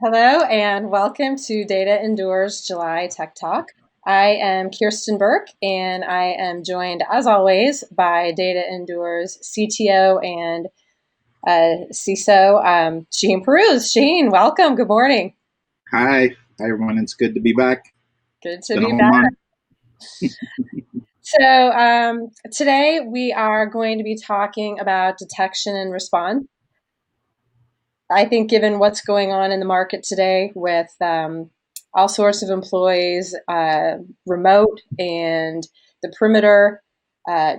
Hello and welcome to DataEndure's July Tech Talk. I am Kirsten Burke and I am joined, as always, by DataEndure's CTO and CISO, Shaheen Peruz. Shaheen, welcome. Good morning. Hi everyone. It's good to be back. Good It's to been a be whole back. month. So today we are going to be talking about detection and response. I think given what's going on in the market today with all sorts of employees, remote and the perimeter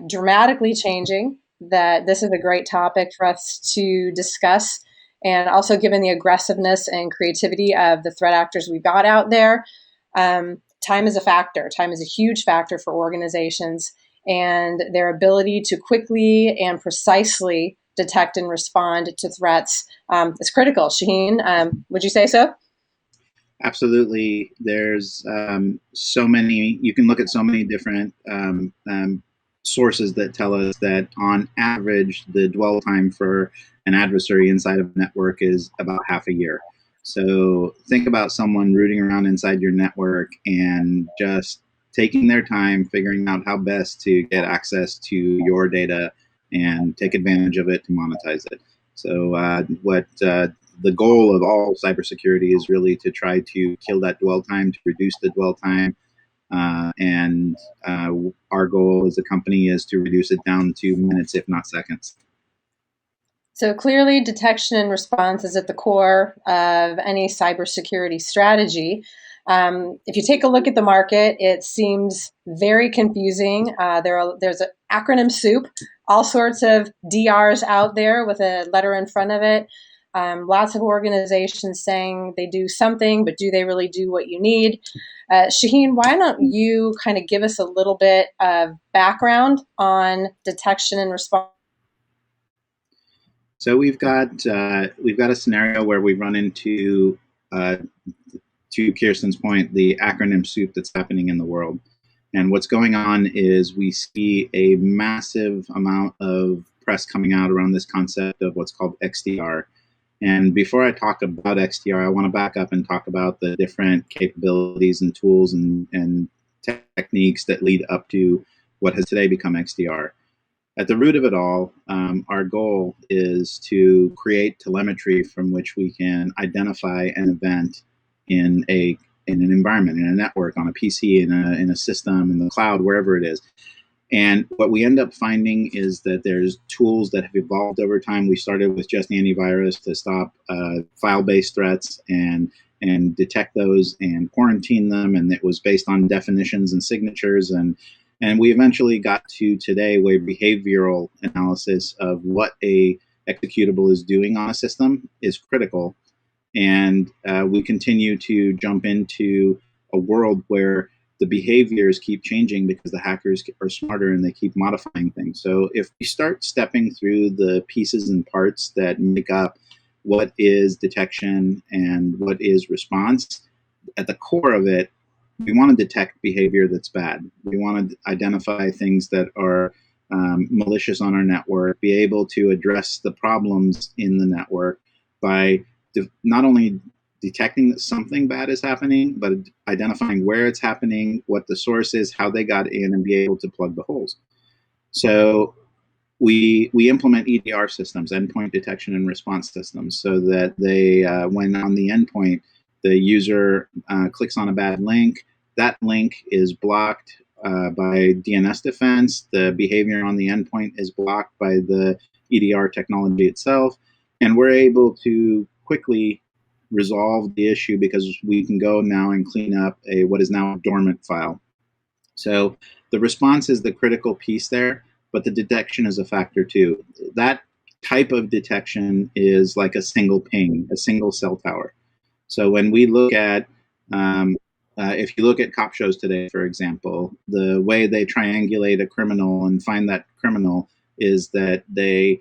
dramatically changing, that this is a great topic for us to discuss. And also given the aggressiveness and creativity of the threat actors we've got out there, time is a factor. Time is a huge factor for organizations, and their ability to quickly and precisely detect and respond to threats is critical. Shaheen, would you say so? Absolutely. There's so many, you can look at so many different sources that tell us that on average, the dwell time for an adversary inside of a network is about half a year. So think about someone rooting around inside your network and just taking their time, figuring out how best to get access to your data and take advantage of it to monetize it. So what the goal of all cybersecurity is really to try to kill that dwell time, to reduce the dwell time. And our goal as a company is to reduce it down to minutes, if not seconds. So clearly, detection and response is at the core of any cybersecurity strategy. If you take a look at the market, it seems very confusing. There's an acronym soup, all sorts of DRs out there with a letter in front of it. Lots of organizations saying they do something, but do they really do what you need? Shaheen, why don't you kind of give us a little bit of background on detection and response? So we've got a scenario where we run into, to Kirsten's point, the acronym soup that's happening in the world. And what's going on is we see a massive amount of press coming out around this concept of what's called XDR. And before I talk about XDR, I want to back up and talk about the different capabilities and tools and techniques that lead up to what has today become XDR. At the root of it all, our goal is to create telemetry from which we can identify an event in an environment, in a network, on a PC, in a system, in the cloud, wherever it is. And what we end up finding is that there's tools that have evolved over time. We started with just antivirus to stop file-based threats and detect those and quarantine them, and it was based on definitions and signatures, and we eventually got to today where behavioral analysis of what a executable is doing on a system is critical. And we continue to jump into a world where the behaviors keep changing because the hackers are smarter and they keep modifying things. So if we start stepping through the pieces and parts that make up what is detection and what is response, at the core of it, we want to detect behavior that's bad. We want to identify things that are malicious on our network, be able to address the problems in the network by not only detecting that something bad is happening, but identifying where it's happening, what the source is, how they got in, and be able to plug the holes. So we implement EDR systems, endpoint detection and response systems, so that they, when on the endpoint, the user clicks on a bad link, that link is blocked by DNS defense. The behavior on the endpoint is blocked by the EDR technology itself. And we're able to quickly resolve the issue because we can go now and clean up what is now a dormant file. So the response is the critical piece there, but the detection is a factor too. That type of detection is like a single ping, a single cell tower. So when we look at, if you look at cop shows today, for example, the way they triangulate a criminal and find that criminal is that they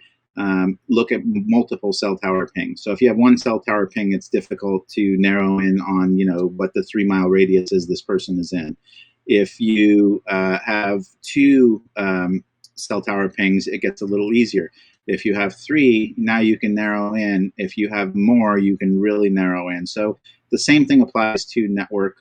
look at multiple cell tower pings. So if you have one cell tower ping, it's difficult to narrow in on, what the 3-mile radius is this person is in. If you have two cell tower pings, it gets a little easier. If you have 3, now you can narrow in. If you have more, you can really narrow in. So the same thing applies to network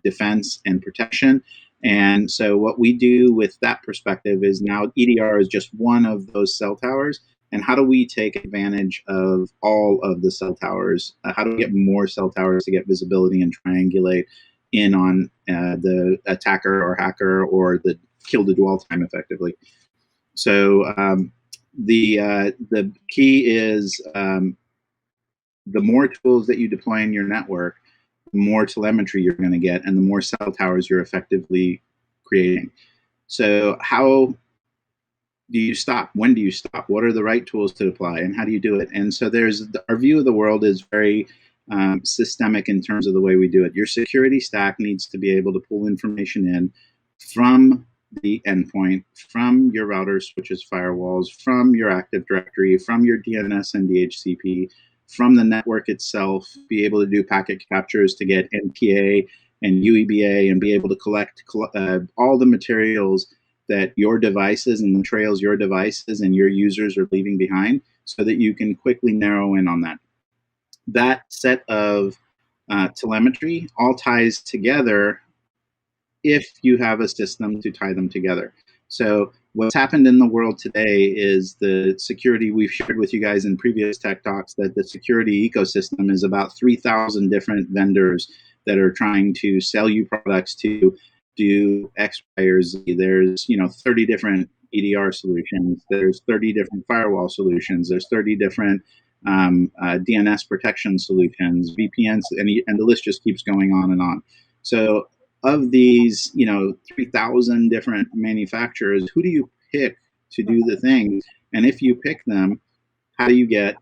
defense and protection. And so what we do with that perspective is now EDR is just one of those cell towers. And how do we take advantage of all of the cell towers? How do we get more cell towers to get visibility and triangulate in on the attacker or hacker or the kill to dwell time effectively? So the key is the more tools that you deploy in your network, the more telemetry you're going to get, and the more cell towers you're effectively creating. So how do you stop? When do you stop? What are the right tools to apply, and how do you do it? And so our view of the world is very systemic in terms of the way we do it. Your security stack needs to be able to pull information in from the endpoint, from your routers, switches, firewalls, from your Active Directory, from your DNS and DHCP, from the network itself, be able to do packet captures to get NPA and UEBA and be able to collect all the materials that your devices and the trails your devices and your users are leaving behind so that you can quickly narrow in on that. That set of telemetry all ties together if you have a system to tie them together. So what's happened in the world today is the security we've shared with you guys in previous tech talks, that the security ecosystem is about 3,000 different vendors that are trying to sell you products to do X, Y, or Z. There's 30 different EDR solutions. There's 30 different firewall solutions. There's 30 different DNS protection solutions, VPNs, and the list just keeps going on and on. So of these, 3,000 different manufacturers, who do you pick to do the thing? And if you pick them, how do you get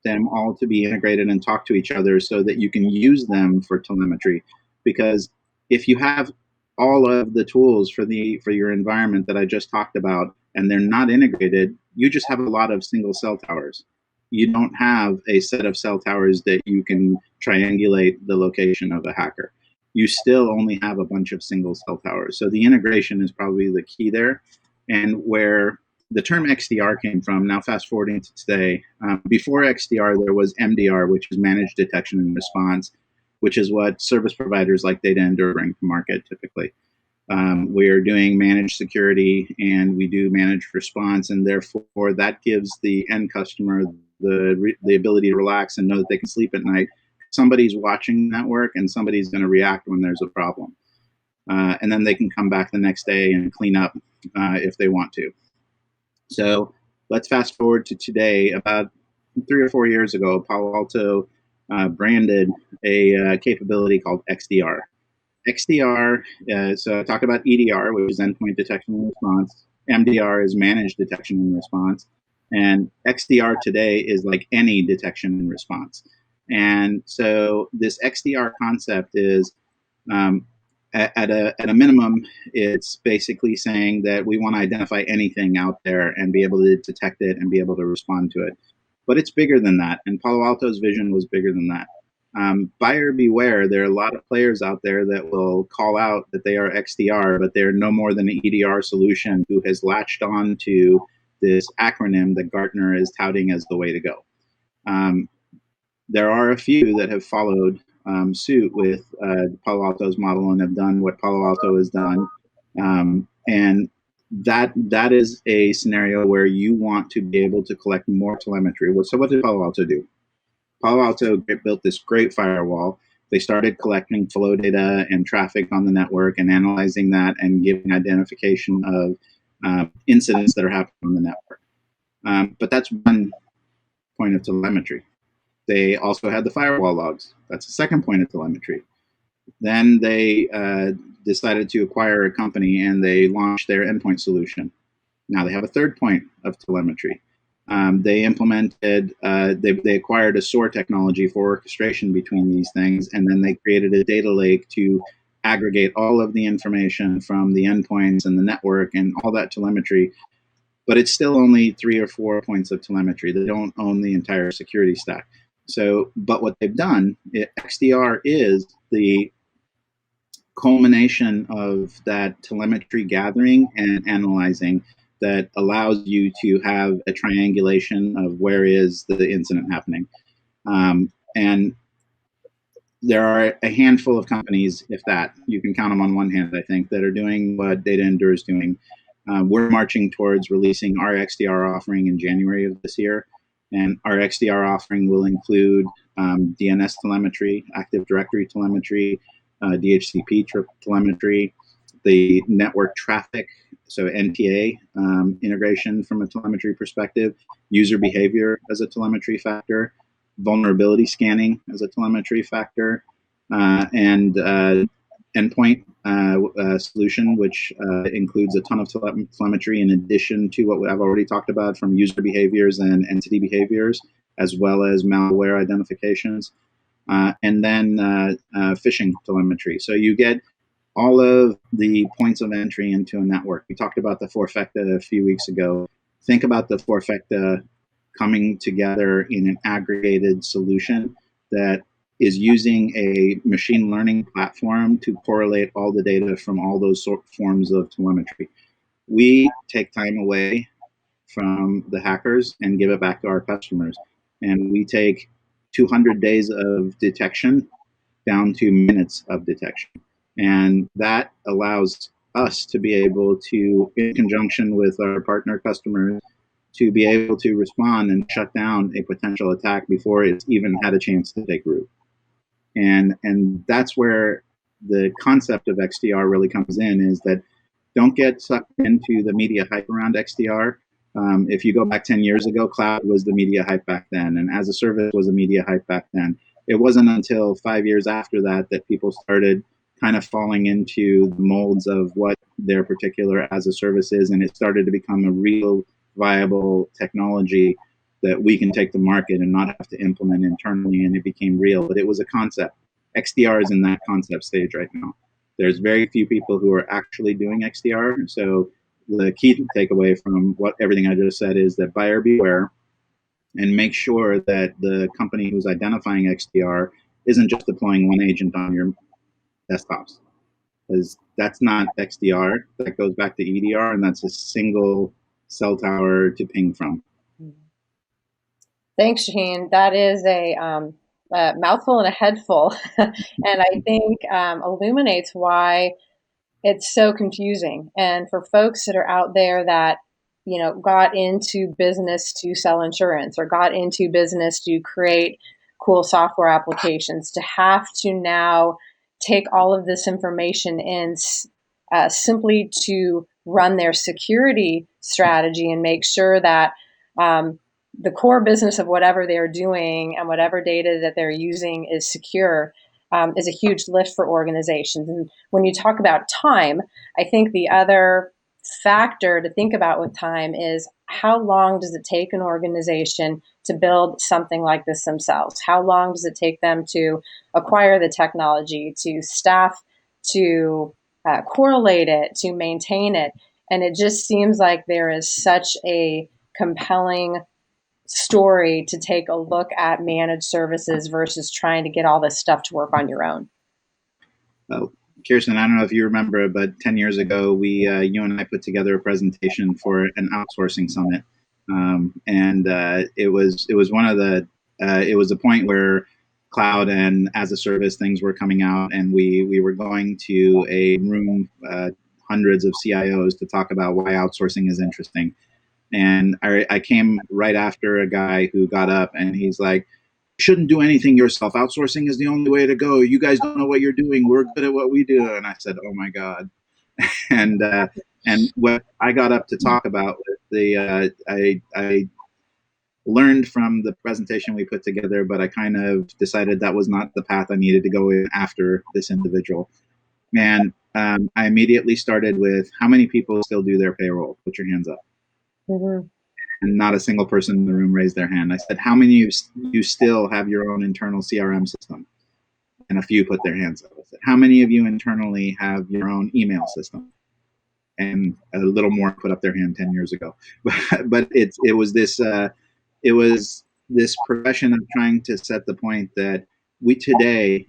them all to be integrated and talk to each other so that you can use them for telemetry? Because if you have all of the tools for your environment that I just talked about and they're not integrated, you just have a lot of single cell towers. You don't have a set of cell towers that you can triangulate the location of a hacker. You still only have a bunch of single cell towers. So the integration is probably the key there. And where the term XDR came from, now fast forwarding to today, before XDR, there was MDR, which is managed detection and response, which is what service providers like DataEndure bring to market typically. We're doing managed security and we do managed response, and therefore that gives the end customer the ability to relax and know that they can sleep at night. Somebody's watching the network and somebody's going to react when there's a problem. And then they can come back the next day and clean up if they want to. So let's fast forward to today. About 3 or 4 years ago, Palo Alto branded a capability called XDR. XDR, so I talked about EDR, which is endpoint detection and response. MDR is managed detection and response. And XDR today is like any detection and response. And so this XDR concept is, at a minimum, it's basically saying that we want to identify anything out there and be able to detect it and be able to respond to it. But it's bigger than that. And Palo Alto's vision was bigger than that. Buyer beware, there are a lot of players out there that will call out that they are XDR, but they're no more than an EDR solution who has latched on to this acronym that Gartner is touting as the way to go. There are a few that have followed suit with Palo Alto's model and have done what Palo Alto has done. And that is a scenario where you want to be able to collect more telemetry. So what did Palo Alto do? Palo Alto built this great firewall. They started collecting flow data and traffic on the network and analyzing that and giving identification of incidents that are happening on the network. But that's one point of telemetry. They also had the firewall logs. That's the second point of telemetry. Then they decided to acquire a company and they launched their endpoint solution. Now they have a third point of telemetry. They implemented, they acquired a SOAR technology for orchestration between these things, and then they created a data lake to aggregate all of the information from the endpoints and the network and all that telemetry. But it's still only 3 or 4 points of telemetry. They don't own the entire security stack. So, but what they've done, XDR is the culmination of that telemetry gathering and analyzing that allows you to have a triangulation of where is the incident happening. And there are a handful of companies, if that, you can count them on one hand, I think, that are doing what DataEndure is doing. We're marching towards releasing our XDR offering in January of this year. And our XDR offering will include DNS telemetry, Active Directory telemetry, DHCP telemetry, the network traffic, so NTA integration from a telemetry perspective, user behavior as a telemetry factor, vulnerability scanning as a telemetry factor, and endpoint solution, which includes a ton of telemetry in addition to what I've already talked about from user behaviors and entity behaviors, as well as malware identifications, and then phishing telemetry. So you get all of the points of entry into a network. We talked about the four-fecta a few weeks ago. Think about the four-fecta coming together in an aggregated solution that is using a machine learning platform to correlate all the data from all those forms of telemetry. We take time away from the hackers and give it back to our customers. And we take 200 days of detection down to minutes of detection. And that allows us to be able to, in conjunction with our partner customers, to be able to respond and shut down a potential attack before it's even had a chance to take root. And that's where the concept of XDR really comes in, is that don't get sucked into the media hype around XDR. If you go back 10 years ago, cloud was the media hype back then, and as a service was the media hype back then. It wasn't until 5 years after that that people started kind of falling into the molds of what their particular as a service is, and it started to become a real viable technology that we can take to market and not have to implement internally, and it became real. But it was a concept. XDR is in that concept stage right now. There's very few people who are actually doing XDR. So the key takeaway from everything I just said is that buyer beware, and make sure that the company who's identifying XDR isn't just deploying one agent on your desktops, because that's not XDR. That goes back to EDR, and that's a single cell tower to ping from. Thanks, Shaheen. That is a mouthful and a headful, and I think illuminates why it's so confusing. And for folks that are out there that, you know, got into business to sell insurance or got into business to create cool software applications, to have to now take all of this information in simply to run their security strategy and make sure that the core business of whatever they're doing and whatever data that they're using is secure, is a huge lift for organizations. And when you talk about time, I think the other factor to think about with time is how long does it take an organization to build something like this themselves? How long does it take them to acquire the technology, to staff, to correlate it, to maintain it? And it just seems like there is such a compelling story to take a look at managed services versus trying to get all this stuff to work on your own. Well, Kirsten, I don't know if you remember, but 10 years ago, you and I put together a presentation for an outsourcing summit, and it was one of the it was a point where cloud and as a service things were coming out, and we were going to a room, hundreds of CIOs, to talk about why outsourcing is interesting. And I came right after a guy who got up and he's like, shouldn't do anything yourself. Outsourcing is the only way to go. You guys don't know what you're doing. We're good at what we do. And I said, oh my God. and what I got up to talk about, I learned from the presentation we put together, but I kind of decided that was not the path I needed to go in after this individual. And I immediately started with, how many people still do their payroll? Put your hands up. Mm-hmm. And not a single person in the room raised their hand. I said, how many of you still have your own internal CRM system? And a few put their hands up. I said, how many of you internally have your own email system? And a little more put up their hand 10 years ago. But it was this progression of trying to set the point that we today,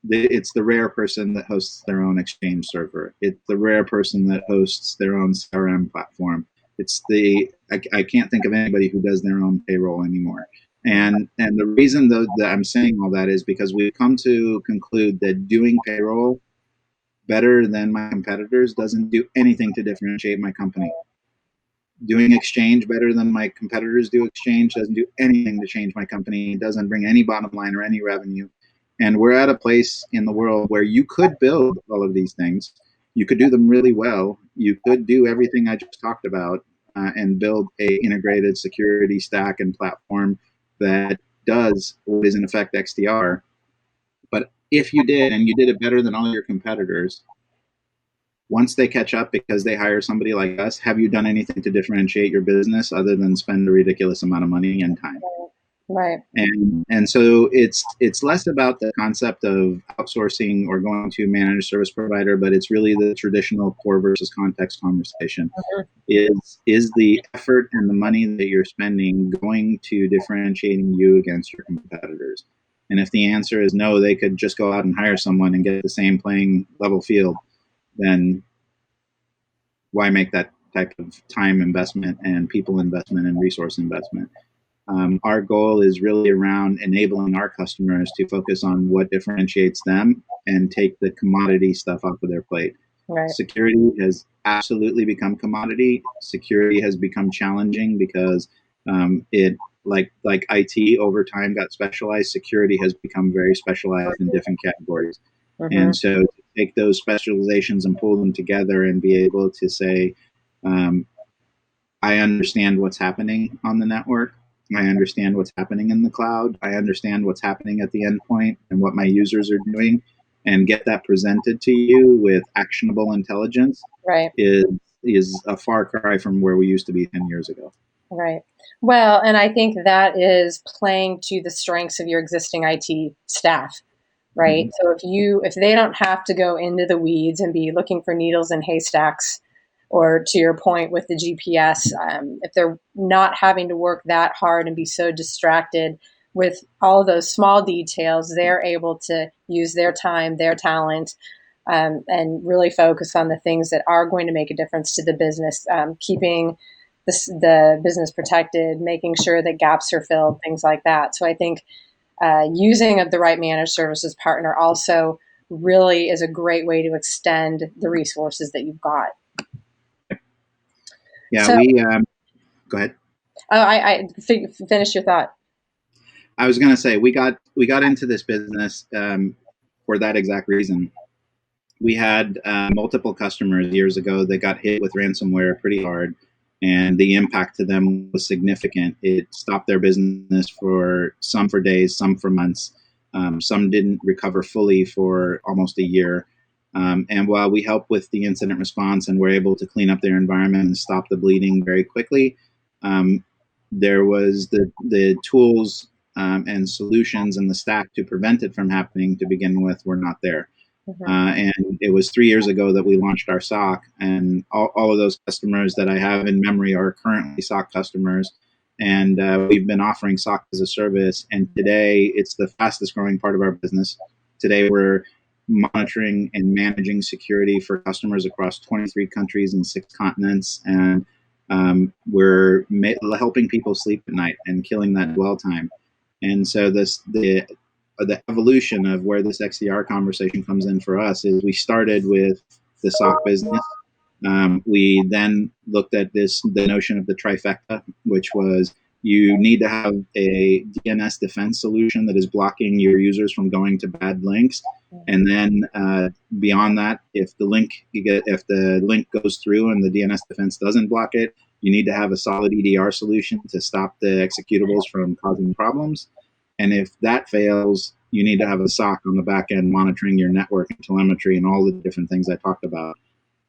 it's the rare person that hosts their own Exchange server. It's the rare person that hosts their own CRM platform. I can't think of anybody who does their own payroll anymore. And the reason though that I'm saying all that is because we've come to conclude that doing payroll better than my competitors doesn't do anything to differentiate my company. Doing exchange better than my competitors do exchange doesn't do anything to change my company. It doesn't bring any bottom line or any revenue. And we're at a place in the world where you could build all of these things. You could do them really well. You could do everything I just talked about and build a integrated security stack and platform that does what is in effect XDR. But if you did, and you did it better than all your competitors, once they catch up because they hire somebody like us, have you done anything to differentiate your business other than spend a ridiculous amount of money and time? Right. And so it's less about the concept of outsourcing or going to a managed service provider, but it's really the traditional core versus context conversation. Is the effort and the money that you're spending going to differentiating you against your competitors? And if the answer is no, they could just go out and hire someone and get the same playing level field, then why make that type of time investment and people investment and resource investment? Our goal is really around enabling our customers to focus on what differentiates them and take the commodity stuff off of their plate. Right. Security has absolutely become commodity. Security has become challenging because it, like IT, over time got specialized. Security has become very specialized in different categories. And so to take those specializations and pull them together and be able to say, I understand what's happening on the network. I understand what's happening in the cloud. I understand what's happening at the endpoint and what my users are doing, and get that presented to you with actionable intelligence. Right. Is a far cry from where we used to be 10 years ago. Right. Well, and I think that is playing to the strengths of your existing IT staff, right? So if they don't have to go into the weeds and be looking for needles in haystacks, or to your point with the GPS, if they're not having to work that hard and be so distracted with all those small details, they're able to use their time, their talent, and really focus on the things that are going to make a difference to the business, keeping the business protected, making sure that gaps are filled, things like that. So I think using the right managed services partner also really is a great way to extend the resources that you've got. Yeah, so, go ahead. Finish your thought. I was going to say we got into this business for that exact reason. We had multiple customers years ago that got hit with ransomware pretty hard, and the impact to them was significant. It stopped their business for days, some for months. Some didn't recover fully for almost a year. And while we helped with the incident response and were able to clean up their environment and stop the bleeding very quickly, there was the tools and solutions and the stack to prevent it from happening to begin with were not there. And it was 3 years ago that we launched our SOC, and all of those customers that I have in memory are currently SOC customers. And we've been offering SOC as a service, and today it's the fastest growing part of our business. Today we're monitoring and managing security for customers across 23 countries and 6 continents, and we're helping people sleep at night and killing that dwell time. And so the evolution of where this XDR conversation comes in for us is we started with the SOC business. We then looked at the notion of the trifecta, which was you need to have a DNS defense solution that is blocking your users from going to bad links. And then beyond that, if the link goes through and the DNS defense doesn't block it, you need to have a solid EDR solution to stop the executables from causing problems. And if that fails, you need to have a SOC on the back end monitoring your network and telemetry and all the different things I talked about.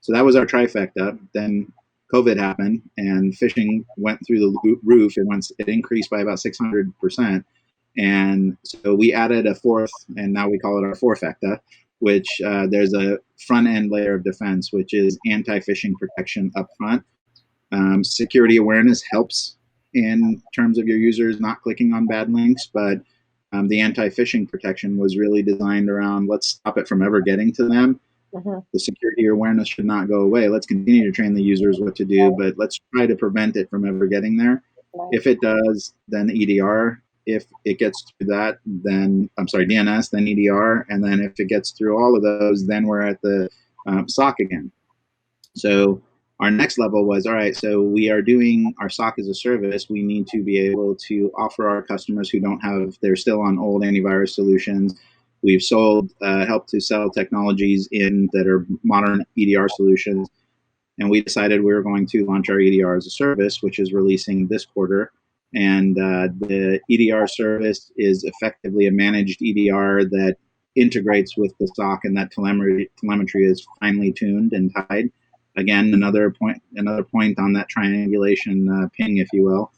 So that was our trifecta. Then COVID happened and phishing went through the roof. It increased by about 600%. And so we added a fourth, and now we call it our fourfecta, which there's a front end layer of defense, which is anti-phishing protection up front. Security awareness helps in terms of your users not clicking on bad links, but the anti-phishing protection was really designed around let's stop it from ever getting to them, Mhm. The security awareness should not go away. Let's continue to train the users what to do, but let's try to prevent it from ever getting there. Right. If it does, then EDR. If it gets through that, then I'm sorry, DNS, then EDR, and then if it gets through all of those, then we're at the SOC again. So our next level was, all right, so we are doing our SOC as a service. We need to be able to offer our customers who don't have, they're still on old antivirus solutions. We've sold, helped to sell technologies in that are modern EDR solutions. And we decided we were going to launch our EDR as a service, which is releasing this quarter. And the EDR service is effectively a managed EDR that integrates with the SOC, and that telemetry is finely tuned and tied. Again, another point on that triangulation ping, if you will.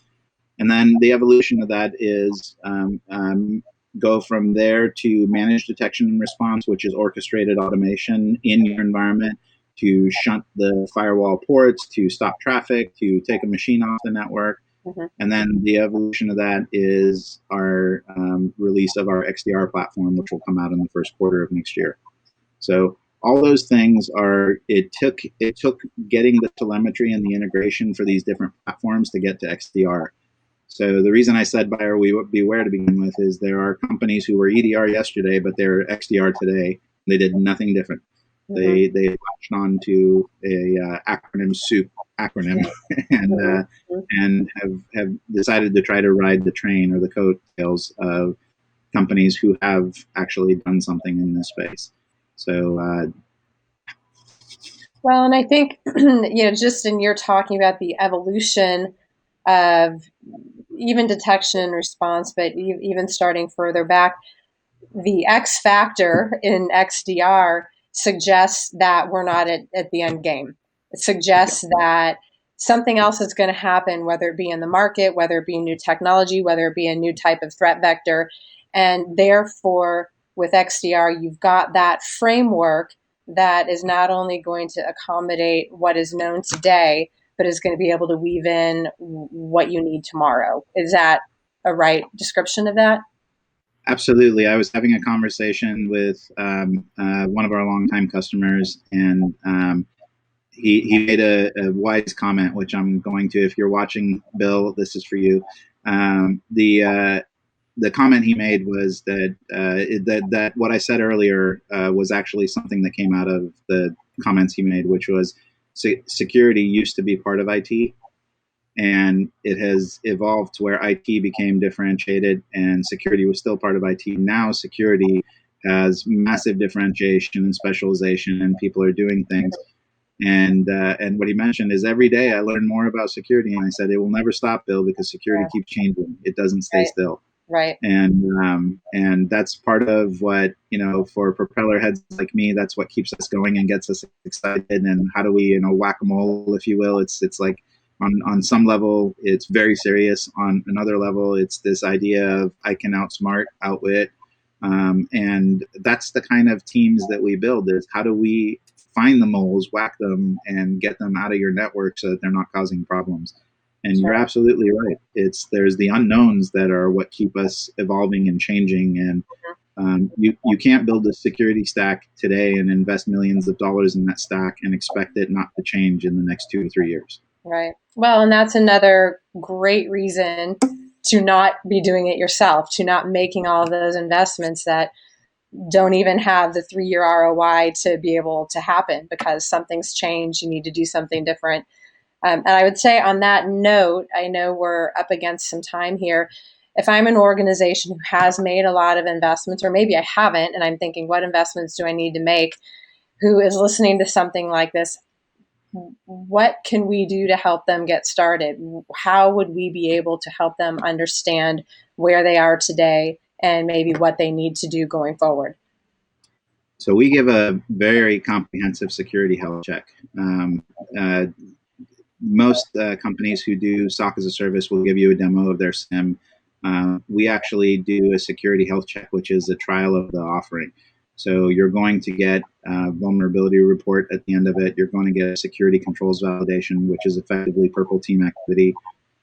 And then the evolution of that is go from there to managed detection and response, which is orchestrated automation in your environment to shunt the firewall ports, to stop traffic, to take a machine off the network. Mhm. And then the evolution of that is our release of our XDR platform, which will come out in the first quarter of next year. So all those things are, it took getting the telemetry and the integration for these different platforms to get to XDR. So the reason I said buyer beware to begin with is there are companies who were EDR yesterday, but they're XDR today. They did nothing different. Mhm. They latched on to a acronym soup acronym and Mhm. and have decided to try to ride the train or the coattails of companies who have actually done something in this space. So Well, and I think, just in your talking about the evolution of even detection and response, but even starting further back, the X factor in XDR suggests that we're not at the end game. It suggests that something else is going to happen, whether it be in the market, whether it be new technology, whether it be a new type of threat vector. And therefore, with XDR, you've got that framework that is not only going to accommodate what is known today, but is going to be able to weave in what you need tomorrow. Is that a right description of that? absolutely. I was having a conversation with one of our longtime customers, and he made a wise comment, which I'm going to, if you're watching, Bill, this is for you. The comment he made was that that what I said earlier was actually something that came out of the comments he made, which was security used to be part of IT, and it has evolved to where IT became differentiated and security was still part of IT. Now security has massive differentiation and specialization, and people are doing things. And what he mentioned is every day I learn more about security, and I said it will never stop, Bill, because security Yeah, keeps changing. It doesn't stay right, still, right. and that's part of what, for propeller heads like me, that's what keeps us going and gets us excited. And how do we, whack-a-mole, if you will. It's like on some level it's very serious. On another level, it's this idea of I can outsmart, outwit, and that's the kind of teams that we build. Is how do we find the moles, whack them, and get them out of your network so that they're not causing problems. And you're Sure. absolutely right. There's the unknowns that are what keep us evolving and changing. And you can't build a security stack today and invest millions of dollars in that stack and expect it not to change in the next 2 to 3 years. Right. Well, and that's another great reason to not be doing it yourself, to not making all of those investments that don't even have the 3 year ROI to be able to happen because something's changed. You need to do something different. And I would say on that note, I know we're up against some time here. If I'm an organization who has made a lot of investments, or maybe I haven't, and I'm thinking, what investments do I need to make? Who is listening to something like this? What can we do to help them get started? How would we be able to help them understand where they are today and maybe what they need to do going forward? So we give a very comprehensive security health check. Uh, Most companies who do SOC as a service will give you a demo of their SIM. We actually do a security health check, which is a trial of the offering. So you're going to get a vulnerability report at the end of it. You're going to get a security controls validation, which is effectively purple team activity.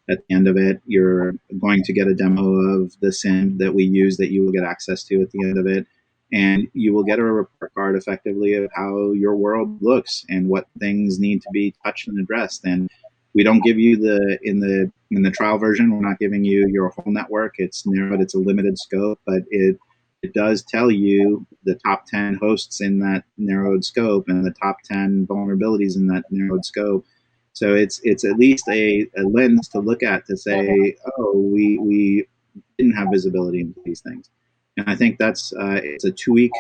At the end of it, you're going to get a demo of the SIM that we use that you will get access to at the end of it. and you will get a report card effectively of how your world looks and what things need to be touched and addressed. And we don't give you in the trial version, we're not giving you your whole network. It's narrowed, it's a limited scope, but it does tell you the top 10 hosts in that narrowed scope and the top 10 vulnerabilities in that narrowed scope. So it's at least a lens to look at to say, oh, we didn't have visibility into these things. And I think it's a 2-week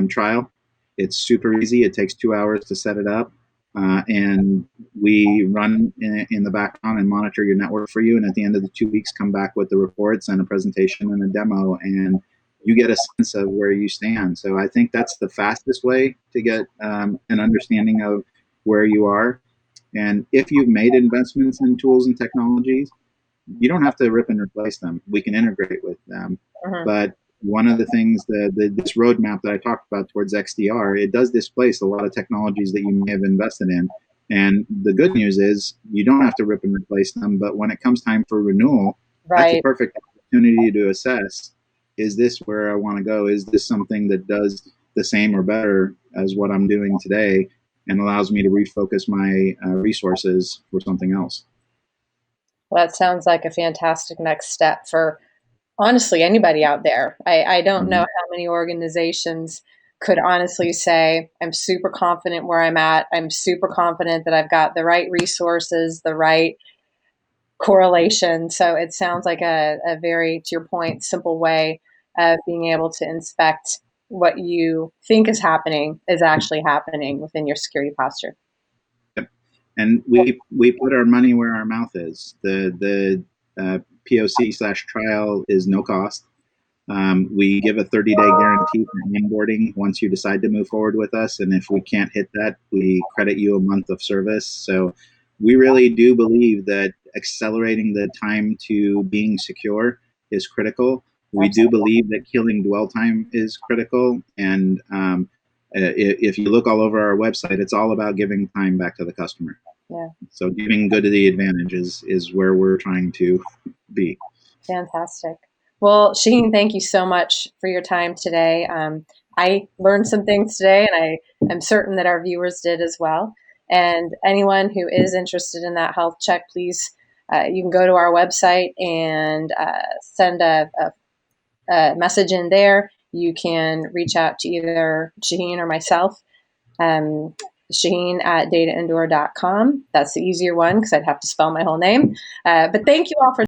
trial. It's super easy. It takes 2 hours to set it up. And we run in the background and monitor your network for you. And at the end of the 2 weeks, come back with the reports and a presentation and a demo. And you get a sense of where you stand. So I think that's the fastest way to get an understanding of where you are. And if you've made investments in tools and technologies, you don't have to rip and replace them. We can integrate with them. But one of the things this roadmap that I talked about towards XDR, it does displace a lot of technologies that you may have invested in. And the good news is you don't have to rip and replace them. But when it comes time for renewal, that's a perfect opportunity to assess, is this where I want to go? Is this something that does the same or better as what I'm doing today and allows me to refocus my resources for something else? Well, that sounds like a fantastic next step for honestly anybody out there. I don't know how many organizations could honestly say, I'm super confident where I'm at. I'm super confident that I've got the right resources, the right correlation. So it sounds like a very, to your point, simple way of being able to inspect what you think is happening is actually happening within your security posture. And we put our money where our mouth is. The POC/trial is no cost. We give a 30-day guarantee for onboarding once you decide to move forward with us. And if we can't hit that, we credit you a month of service. So we really do believe that accelerating the time to being secure is critical. We do believe that killing dwell time is critical. And if you look all over our website, it's all about giving time back to the customer. Yeah. So giving good to the advantage is where we're trying to be. Fantastic. Well, Shaheen, thank you so much for your time today. I learned some things today, and I am certain that our viewers did as well. And anyone who is interested in that health check, please, you can go to our website and send a message in there. You can reach out to either Shaheen or myself, Shaheen at DataEndure.com. That's the easier one because I'd have to spell my whole name. But thank you all for